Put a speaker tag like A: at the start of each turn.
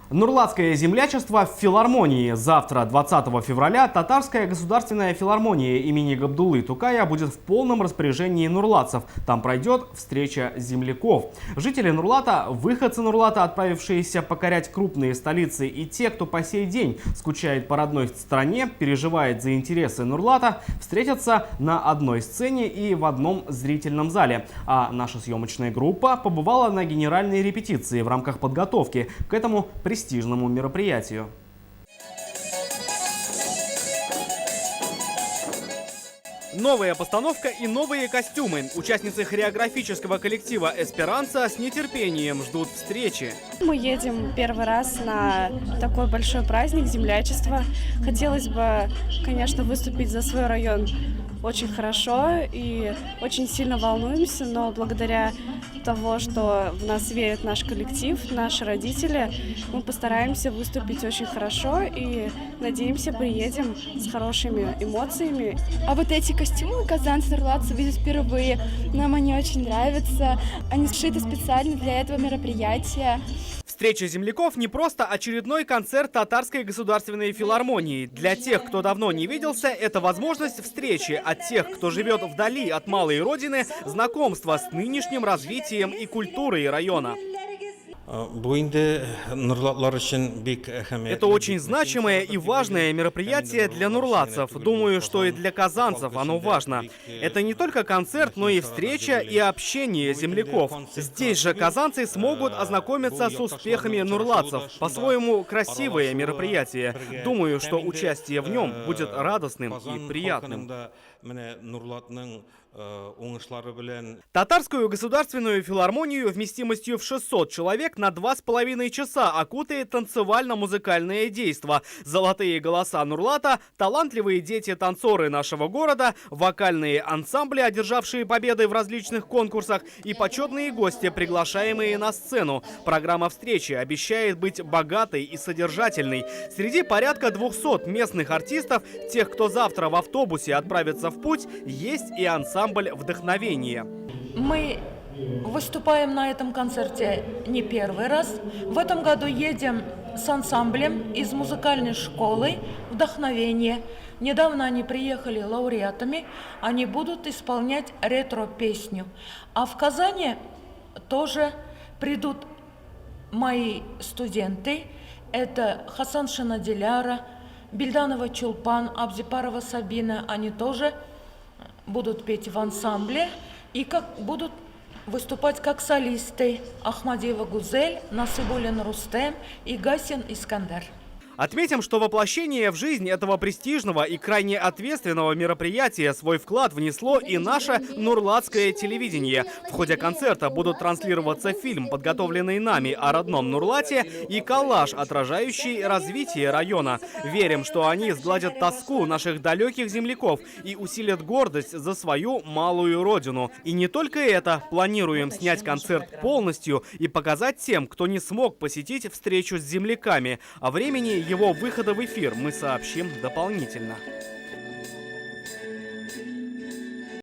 A: Нурлатское землячество в филармонии. Завтра, 20 февраля, Татарская государственная филармония имени Габдуллы Тукая будет в полном распоряжении нурлатцев. Там пройдет встреча земляков. Жители Нурлата, выходцы Нурлата, отправившиеся покорять крупные столицы, и те, кто по сей день скучает по родной стране, переживает за интересы Нурлата, встретятся на одной сцене и в одном зрительном зале. А наша съемочная группа побывала на генеральной репетиции в рамках подготовки к этому престижному мероприятию. Новая постановка и новые костюмы. Участницы хореографического коллектива «Эсперанца» с нетерпением ждут встречи.
B: Мы едем первый раз на такой большой праздник землячества. Хотелось бы, конечно, выступить за свой район очень хорошо и очень сильно волнуемся, но благодаря того, что в нас верит наш коллектив, наши родители, мы постараемся выступить очень хорошо и, надеемся, приедем с хорошими эмоциями.
C: А вот эти костюмы казанцы нурлатцы видят впервые. Нам они очень нравятся. Они сшиты специально для этого мероприятия.
A: Встреча земляков не просто очередной концерт Татарской государственной филармонии. Для тех, кто давно не виделся, это возможность встречи. А тех, кто живет вдали от малой родины, знакомство с нынешним развитием и культурой района. Это очень значимое и важное мероприятие для нурлатцев. Думаю, что и для казанцев оно важно. Это не только концерт, но и встреча и общение земляков. Здесь же казанцы смогут ознакомиться с успехами нурлатцев. По-своему красивое мероприятие. Думаю, что участие в нем будет радостным и приятным. Татарскую государственную филармонию вместимостью в 600 человек на 2,5 часа окутает танцевально-музыкальное действо. Золотые голоса Нурлата, талантливые дети-танцоры нашего города, вокальные ансамбли, одержавшие победы в различных конкурсах, и почетные гости, приглашаемые на сцену. Программа встречи обещает быть богатой и содержательной. Среди порядка 200 местных артистов, тех, кто завтра в автобусе отправится в путь, есть и ансамбль «Вдохновение».
D: Мы выступаем на этом концерте не первый раз. В этом году едем с ансамблем из музыкальной школы «Вдохновение». Недавно они приехали лауреатами. Они будут исполнять ретро-песню. А в Казани тоже придут мои студенты. Это Хасаншина Диляра, Бельданова Чулпан, Абзипарова Сабина. Они тоже будут петь в ансамбле и будут выступать как солисты: Ахмадиева Гузель, Насыбуллин Рустем и Гасин Искандер.
A: Отметим, что воплощение в жизнь этого престижного и крайне ответственного мероприятия свой вклад внесло и наше нурлатское телевидение. В ходе концерта будут транслироваться фильм, подготовленный нами о родном Нурлате, и коллаж, отражающий развитие района. Верим, что они сгладят тоску наших далеких земляков и усилят гордость за свою малую родину. И не только это. Планируем снять концерт полностью и показать тем, кто не смог посетить встречу с земляками. О времени его выхода в эфир мы сообщим дополнительно.